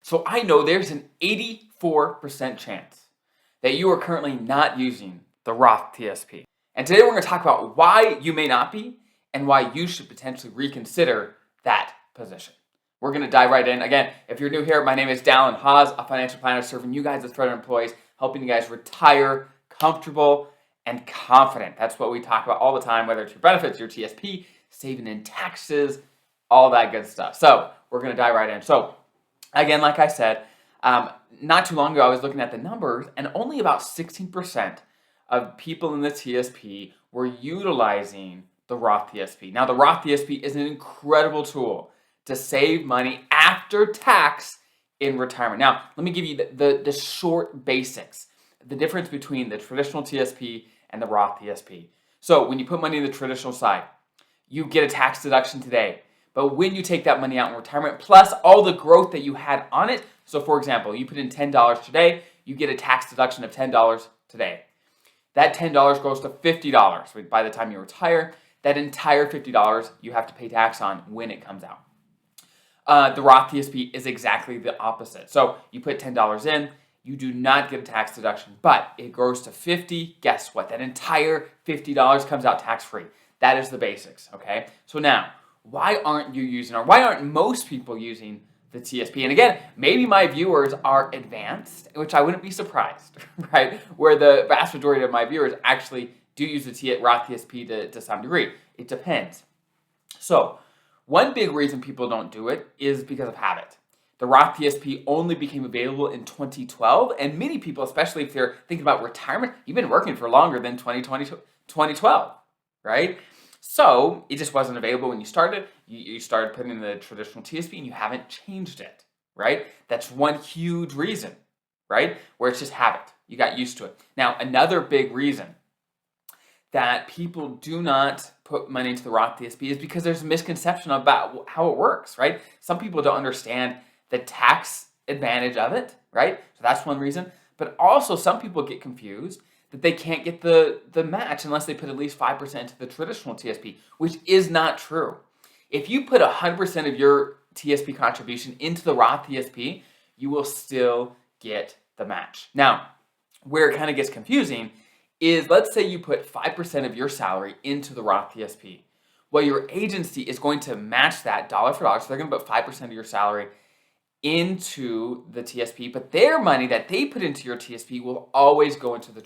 So I know there's an 84% chance that you are currently not using the Roth TSP. And today we're going to talk about why you may not be and why you should potentially reconsider that position. We're going to dive right in. Again, if you're new here, my name is Dallin Haas, a financial planner serving you guys as federal employees, helping you guys retire comfortable and confident. That's what we talk about all the time, whether it's your benefits, your TSP, saving in taxes, all that good stuff. So we're going to dive right in. So again, like I said, not too long ago, I was looking at the numbers, and only about 16% of people in the TSP were utilizing the Roth TSP. Now, the Roth TSP is an incredible tool to save money after tax in retirement. Now, let me give you the short basics, the difference between the traditional TSP and the Roth TSP. So when you put money in the traditional side, you get a tax deduction today. But when you take that money out in retirement, plus all the growth that you had on it, so for example, you put in $10 today, you get a tax deduction of $10 today. That $10 goes to $50 by the time you retire. That entire $50 you have to pay tax on when it comes out. The Roth TSP is exactly the opposite. So you put $10 in, you do not get a tax deduction, but it grows to $50. Guess what? That entire $50 comes out tax-free. That is the basics, okay? So now, why aren't you using, or why aren't most people using the TSP? And again, maybe my viewers are advanced, which I wouldn't be surprised, right? Where the vast majority of my viewers actually do use the Roth TSP to some degree. It depends. So one big reason people don't do it is because of habit. The Roth TSP only became available in 2012, and many people, especially if they're thinking about retirement, you've been working for longer than 2012, right? So it just wasn't available when you started. You started putting in the traditional TSP and you haven't changed it, right? That's one huge reason, right? Where it's just habit. You got used to it. Now, another big reason that people do not put money into the Roth TSP is because there's a misconception about how it works, right? Some people don't understand the tax advantage of it, right? So that's one reason. But also some people get confused that they can't get the match unless they put at least 5% into the traditional TSP, which is not true. If you put 100% of your TSP contribution into the Roth TSP, you will still get the match. Now, where it kind of gets confusing is, let's say you put 5% of your salary into the Roth TSP. Well, your agency is going to match that dollar for dollar, so they're going to put 5% of your salary into the TSP, but their money that they put into your TSP will always go into the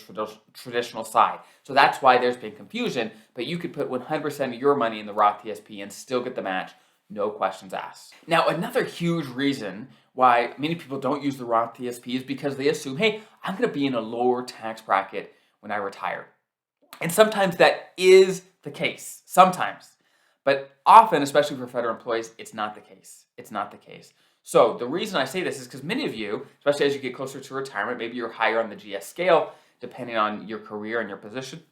traditional side. So that's why there's been confusion, but you could put 100% of your money in the Roth TSP and still get the match, no questions asked. Now, another huge reason why many people don't use the Roth TSP is because they assume, hey, I'm going to be in a lower tax bracket when I retire. And sometimes that is the case, sometimes. But often, especially for federal employees, it's not the case. It's not the case. So the reason I say this is because many of you, especially as you get closer to retirement, maybe you're higher on the GS scale, depending on your career and your position.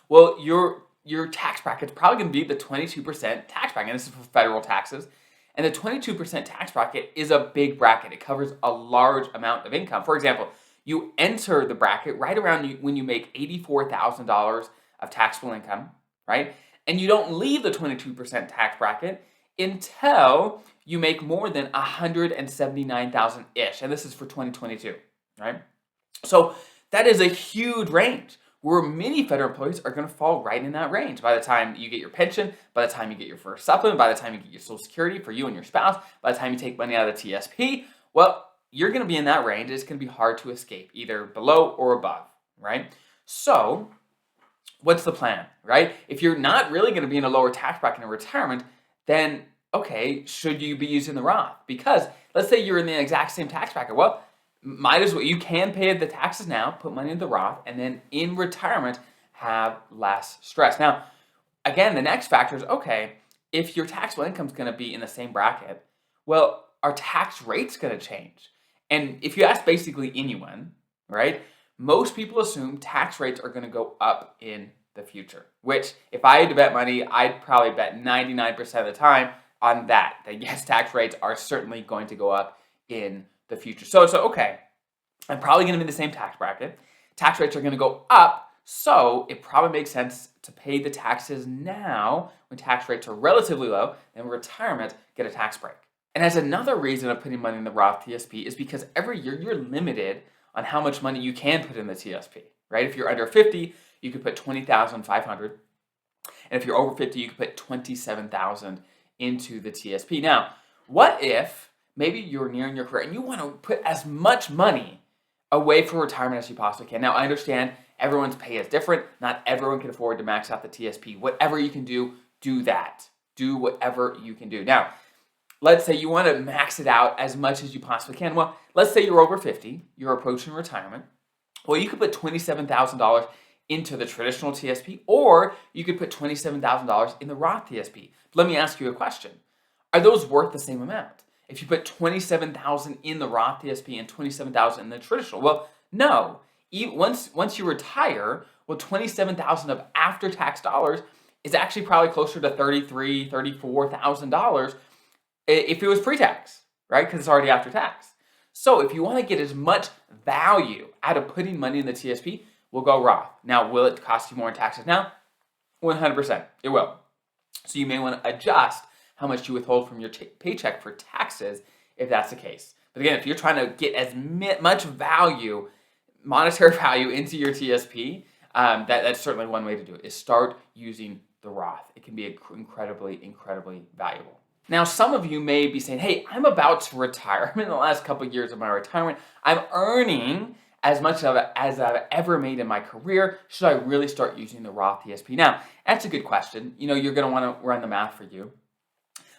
Well, your tax bracket is probably going to be the 22% tax bracket. And this is for federal taxes. And the 22% tax bracket is a big bracket. It covers a large amount of income. For example, you enter the bracket right around when you make $84,000 of taxable income, right? And you don't leave the 22% tax bracket until you make more than $179,000-ish. And this is for 2022, right? So that is a huge range where many federal employees are going to fall right in that range. By the time you get your pension, by the time you get your first supplement, by the time you get your Social Security for you and your spouse, by the time you take money out of the TSP, well, you're going to be in that range. It's going to be hard to escape, either below or above, right? So what's the plan, right? If you're not really going to be in a lower tax bracket in retirement, then okay, should you be using the Roth? Because let's say you're in the exact same tax bracket. Well, might as well, you can pay the taxes now, put money in the Roth, and then in retirement, have less stress. Now, again, the next factor is, okay, if your taxable income is going to be in the same bracket, well, our tax rate's going to change. And if you ask basically anyone, right, most people assume tax rates are going to go up in the future, which if I had to bet money, I'd probably bet 99% of the time on that yes, tax rates are certainly going to go up in the future. So okay, I'm probably going to be in the same tax bracket. Tax rates are going to go up, so it probably makes sense to pay the taxes now when tax rates are relatively low, and in retirement, get a tax break. And as another reason of putting money in the Roth TSP is because every year you're limited on how much money you can put in the TSP, right? If you're under 50, you could put 20,500. And if you're over 50, you could put 27,000 into the TSP. Now, what if maybe you're nearing your career and you want to put as much money away for retirement as you possibly can? Now, I understand everyone's pay is different. Not everyone can afford to max out the TSP. Whatever you can do, do that. Do whatever you can do. Now, let's say you want to max it out as much as you possibly can. Well, let's say you're over 50, you're approaching retirement. Well, you could put $27,000 into the traditional TSP, or you could put $27,000 in the Roth TSP. Let me ask you a question. Are those worth the same amount? If you put $27,000 in the Roth TSP and $27,000 in the traditional, well, no. Once you retire, well, $27,000 of after-tax dollars is actually probably closer to $33,000, $34,000 if it was pre-tax, right? Because it's already after tax. So if you want to get as much value out of putting money in the TSP, we'll go Roth. Now, will it cost you more in taxes now? 100%, it will. So you may want to adjust how much you withhold from your paycheck for taxes if that's the case. But again, if you're trying to get as much value, monetary value into your TSP, that's certainly one way to do it, is start using the Roth. It can be incredibly, incredibly valuable. Now, some of you may be saying, hey, I'm about to retire. I'm in the last couple of years of my retirement. I'm earning as much of it as I've ever made in my career. Should I really start using the Roth TSP? Now, that's a good question. You're going to want to run the math for you.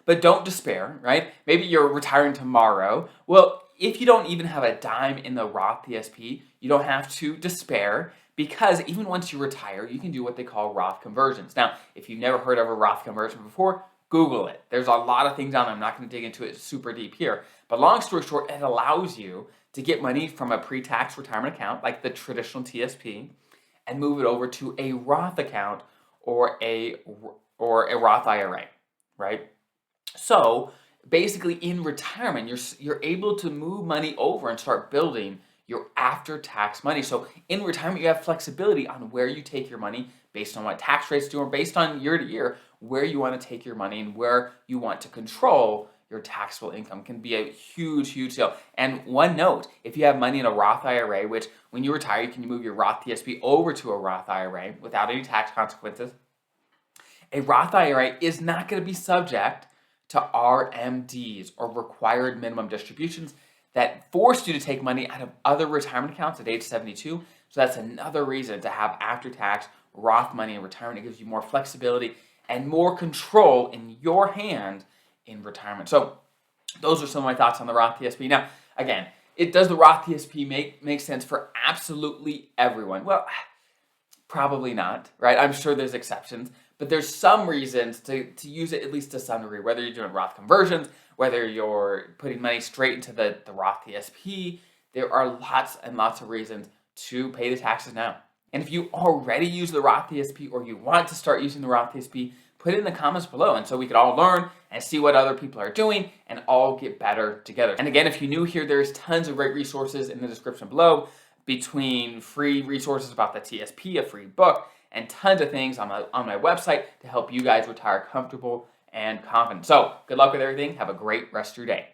But don't despair, right? Maybe you're retiring tomorrow. Well, if you don't even have a dime in the Roth TSP, you don't have to despair, because even once you retire, you can do what they call Roth conversions. Now, if you've never heard of a Roth conversion before, Google it. There's a lot of things on there. I'm not going to dig into it super deep here. But long story short, it allows you to get money from a pre-tax retirement account, like the traditional TSP, and move it over to a Roth account or a Roth IRA, right? So basically in retirement, you're able to move money over and start building your after-tax money. So in retirement, you have flexibility on where you take your money based on what tax rates do, or based on year to year, where you want to take your money and where you want to control your taxable income. Can be a huge, huge deal. And one note, if you have money in a Roth IRA, which when you retire, you can move your Roth TSP over to a Roth IRA without any tax consequences. A Roth IRA is not going to be subject to RMDs, or required minimum distributions, that force you to take money out of other retirement accounts at age 72. So that's another reason to have after-tax Roth money in retirement. It gives you more flexibility and more control in your hand in retirement. So those are some of my thoughts on the Roth TSP. Now, again, does the Roth TSP make sense for absolutely everyone? Well, probably not, right? I'm sure there's exceptions, but there's some reasons to use it, at least to some degree, whether you're doing Roth conversions, whether you're putting money straight into the Roth TSP. There are lots and lots of reasons to pay the taxes now. And if you already use the Roth TSP, or you want to start using the Roth TSP, put it in the comments below, and so we could all learn and see what other people are doing and all get better together. And again, if you're new here, there's tons of great resources in the description below, between free resources about the TSP, a free book, and tons of things on my website to help you guys retire comfortable and confident. So good luck with everything. Have a great rest of your day.